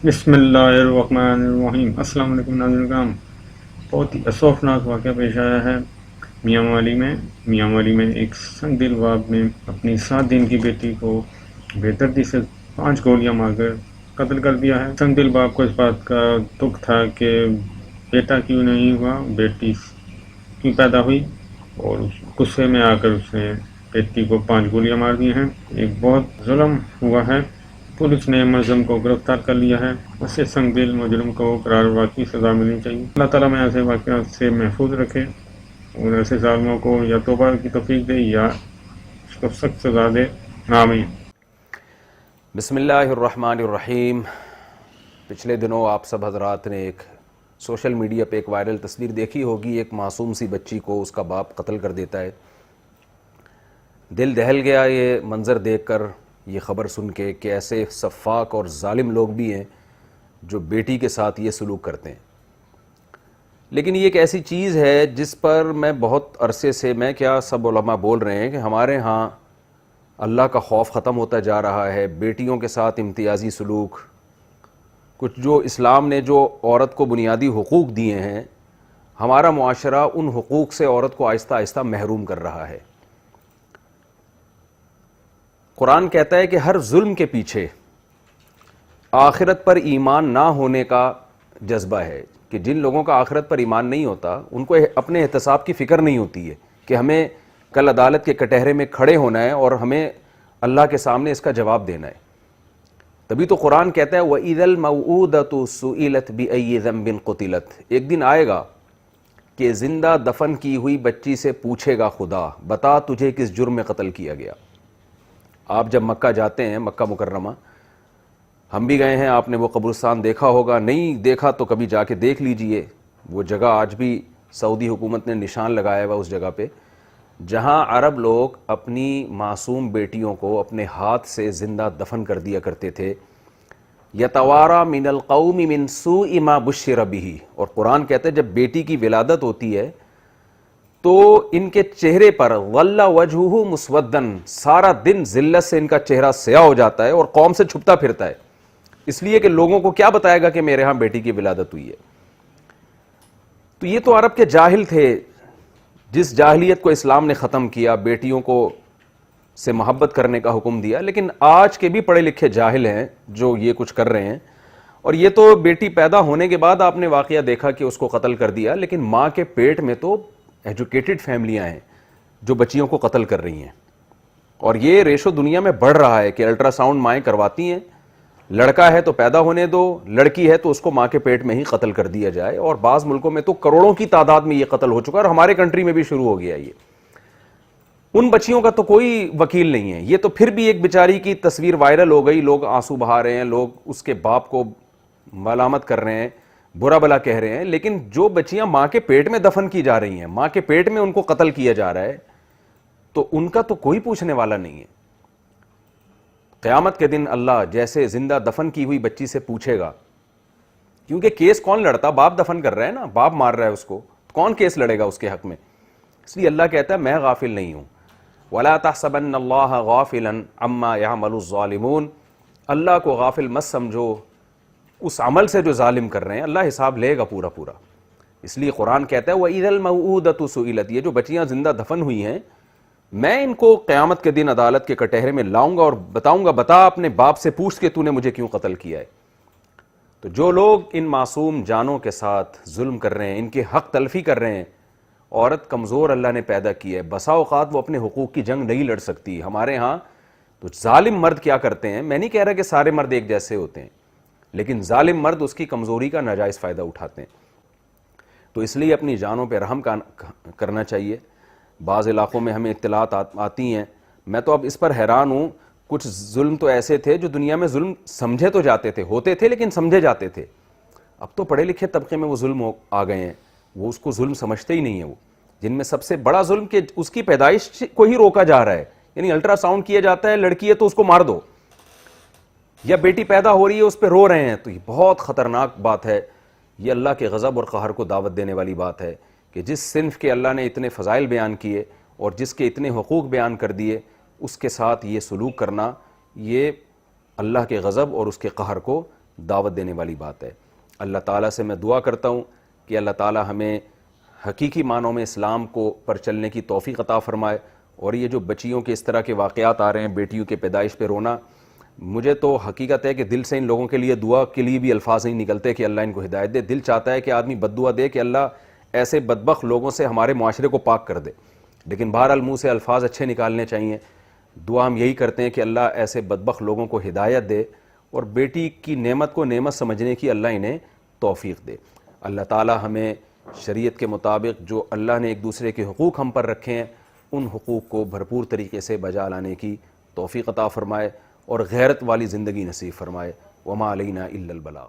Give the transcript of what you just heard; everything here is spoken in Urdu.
بسم اللہ الرحمن الرحیم۔ السلام علیکم ناظرین کرام، بہت ہی افسوسناک واقعہ پیش آیا ہے میاں والی میں ایک سنگ دل باپ نے اپنی 7 دن کی بیٹی کو بے دردی سے 5 گولیاں مار کر قتل کر دیا ہے۔ سنگ دل باپ کو اس بات کا دکھ تھا کہ بیٹا کیوں نہیں ہوا، بیٹی کیوں پیدا ہوئی، اور غصے میں آ کر اس نے بیٹی کو 5 گولیاں مار دی ہیں۔ ایک بہت ظلم ہوا ہے۔ پولیس نے ملزم کو گرفتار کر لیا ہے۔ اسے سنگ دل مجرم کو قرار واقعی سزا ملنی چاہیے۔ اللہ تعالیٰ میں ایسے واقعات سے محفوظ رکھے اور ایسے ظالموں کو یا توبہ کی توفیق دے یا اس کو سخت سزا دے، آمین۔ بسم اللہ الرحمن الرحیم۔ پچھلے دنوں آپ سب حضرات نے ایک سوشل میڈیا پہ ایک وائرل تصویر دیکھی ہوگی، ایک معصوم سی بچی کو اس کا باپ قتل کر دیتا ہے۔ دل دہل گیا یہ منظر دیکھ کر، یہ خبر سن کے کہ ایسے سفاک اور ظالم لوگ بھی ہیں جو بیٹی کے ساتھ یہ سلوک کرتے ہیں۔ لیکن یہ ایک ایسی چیز ہے جس پر میں بہت عرصے سے، میں کیا سب علماء بول رہے ہیں کہ ہمارے ہاں اللہ کا خوف ختم ہوتا جا رہا ہے، بیٹیوں کے ساتھ امتیازی سلوک، کچھ جو اسلام نے جو عورت کو بنیادی حقوق دیے ہیں، ہمارا معاشرہ ان حقوق سے عورت کو آہستہ آہستہ محروم کر رہا ہے۔ قرآن کہتا ہے کہ ہر ظلم کے پیچھے آخرت پر ایمان نہ ہونے کا جذبہ ہے، کہ جن لوگوں کا آخرت پر ایمان نہیں ہوتا ان کو اپنے احتساب کی فکر نہیں ہوتی ہے کہ ہمیں کل عدالت کے کٹہرے میں کھڑے ہونا ہے اور ہمیں اللہ کے سامنے اس کا جواب دینا ہے۔ تبھی تو قرآن کہتا ہے وَإِذَا الْمَوْعُودَةُ سُئِلَتْ بِأَيِّ ذَنبٍ قُتِلَتْ، ایک دن آئے گا کہ زندہ دفن کی ہوئی بچی سے پوچھے گا خدا، بتا تجھے کس جرم میں قتل کیا گیا۔ آپ جب مکہ جاتے ہیں، مکہ مکرمہ، ہم بھی گئے ہیں، آپ نے وہ قبرستان دیکھا ہوگا، نہیں دیکھا تو کبھی جا کے دیکھ لیجئے۔ وہ جگہ آج بھی سعودی حکومت نے نشان لگایا ہوا اس جگہ پہ، جہاں عرب لوگ اپنی معصوم بیٹیوں کو اپنے ہاتھ سے زندہ دفن کر دیا کرتے تھے۔ یتوارا من القوم من سوء ما بشر بہ، اور قرآن کہتا ہے جب بیٹی کی ولادت ہوتی ہے تو ان کے چہرے پر غل وجہہ مسودن، سارا دن ذلت سے ان کا چہرہ سیاہ ہو جاتا ہے اور قوم سے چھپتا پھرتا ہے، اس لیے کہ لوگوں کو کیا بتائے گا کہ میرے ہاں بیٹی کی ولادت ہوئی ہے۔ تو یہ تو عرب کے جاہل تھے، جس جاہلیت کو اسلام نے ختم کیا، بیٹیوں کو سے محبت کرنے کا حکم دیا۔ لیکن آج کے بھی پڑھے لکھے جاہل ہیں جو یہ کچھ کر رہے ہیں، اور یہ تو بیٹی پیدا ہونے کے بعد آپ نے واقعہ دیکھا کہ اس کو قتل کر دیا، لیکن ماں کے پیٹ میں تو ایجوکیٹڈ فیملیاں ہیں جو بچیوں کو قتل کر رہی ہیں، اور یہ ریشو دنیا میں بڑھ رہا ہے کہ الٹرا ساؤنڈ مائیں کرواتی ہیں، لڑکا ہے تو پیدا ہونے دو، لڑکی ہے تو اس کو ماں کے پیٹ میں ہی قتل کر دیا جائے، اور بعض ملکوں میں تو کروڑوں کی تعداد میں یہ قتل ہو چکا ہے، اور ہمارے کنٹری میں بھی شروع ہو گیا یہ۔ ان بچیوں کا تو کوئی وکیل نہیں ہے، یہ تو پھر بھی ایک بیچاری کی تصویر وائرل ہو گئی، لوگ آنسو بہا رہے ہیں، لوگ اس کے باپ کو ملامت کر رہے ہیں، برا بلا کہہ رہے ہیں، لیکن جو بچیاں ماں کے پیٹ میں دفن کی جا رہی ہیں، ماں کے پیٹ میں ان کو قتل کیا جا رہا ہے، تو ان کا تو کوئی پوچھنے والا نہیں ہے۔ قیامت کے دن اللہ جیسے زندہ دفن کی ہوئی بچی سے پوچھے گا، کیونکہ کیس کون لڑتا، باپ دفن کر رہا ہے نا، باپ مار رہا ہے اس کو، کون کیس لڑے گا اس کے حق میں؟ اس لیے اللہ کہتا ہے میں غافل نہیں ہوں۔ وَلَا تَحْسَبَنَّ اللَّهَ غَافِلًا عَمَّا يَعْمَلُ الظَّالِمُونَ، اللہ کو غافل مت سمجھو اس عمل سے جو ظالم کر رہے ہیں، اللہ حساب لے گا پورا پورا۔ اس لیے قرآن کہتا ہے وَإِذَا الْمَوْعُودَةُ سُئِلَتْ، یہ جو بچیاں زندہ دفن ہوئی ہیں، میں ان کو قیامت کے دن عدالت کے کٹہرے میں لاؤں گا اور بتاؤں گا، بتا اپنے باپ سے پوچھ کے تو نے مجھے کیوں قتل کیا ہے۔ تو جو لوگ ان معصوم جانوں کے ساتھ ظلم کر رہے ہیں، ان کے حق تلفی کر رہے ہیں، عورت کمزور اللہ نے پیدا کی ہے، بسا اوقات وہ اپنے حقوق کی جنگ نہیں لڑ سکتی۔ ہمارے ہاں تو ظالم مرد کیا کرتے ہیں، میں نہیں کہہ رہا کہ سارے مرد ایک جیسے ہوتے ہیں، لیکن ظالم مرد اس کی کمزوری کا ناجائز فائدہ اٹھاتے ہیں۔ تو اس لیے اپنی جانوں پہ رحم کرنا چاہیے۔ بعض علاقوں میں ہمیں اطلاعات آتی ہیں، میں تو اب اس پر حیران ہوں، کچھ ظلم تو ایسے تھے جو دنیا میں ظلم سمجھے تو جاتے تھے، ہوتے تھے لیکن سمجھے جاتے تھے، اب تو پڑھے لکھے طبقے میں وہ ظلم آ گئے ہیں، وہ اس کو ظلم سمجھتے ہی نہیں ہیں۔ وہ جن میں سب سے بڑا ظلم کہ اس کی پیدائش کو ہی روکا جا رہا ہے، یعنی الٹرا ساؤنڈ کیا جاتا ہے، لڑکی ہے تو اس کو مار دو، یا بیٹی پیدا ہو رہی ہے اس پہ رو رہے ہیں، تو یہ بہت خطرناک بات ہے۔ یہ اللہ کے غضب اور قہر کو دعوت دینے والی بات ہے کہ جس صنف کے اللہ نے اتنے فضائل بیان کیے اور جس کے اتنے حقوق بیان کر دیے، اس کے ساتھ یہ سلوک کرنا، یہ اللہ کے غضب اور اس کے قہر کو دعوت دینے والی بات ہے۔ اللہ تعالیٰ سے میں دعا کرتا ہوں کہ اللہ تعالیٰ ہمیں حقیقی معنوں میں اسلام کو پر چلنے کی توفیق عطا فرمائے۔ اور یہ جو بچیوں کے اس طرح کے واقعات آ رہے ہیں، بیٹیوں کے پیدائش پہ رونا، مجھے تو حقیقت ہے کہ دل سے ان لوگوں کے لیے دعا کے لیے بھی الفاظ نہیں نکلتے کہ اللہ ان کو ہدایت دے۔ دل چاہتا ہے کہ آدمی بد دعا دے کہ اللہ ایسے بدبخت لوگوں سے ہمارے معاشرے کو پاک کر دے، لیکن بہرحال منہ سے الفاظ اچھے نکالنے چاہیے۔ دعا ہم یہی کرتے ہیں کہ اللہ ایسے بدبخت لوگوں کو ہدایت دے اور بیٹی کی نعمت کو نعمت سمجھنے کی اللہ انہیں توفیق دے۔ اللہ تعالیٰ ہمیں شریعت کے مطابق جو اللہ نے ایک دوسرے کے حقوق ہم پر رکھے ہیں، ان حقوق کو بھرپور طریقے سے بجا لانے کی توفیق عطا فرمائے اور غیرت والی زندگی نصیب فرمائے۔ وما علینا الا البلاغ۔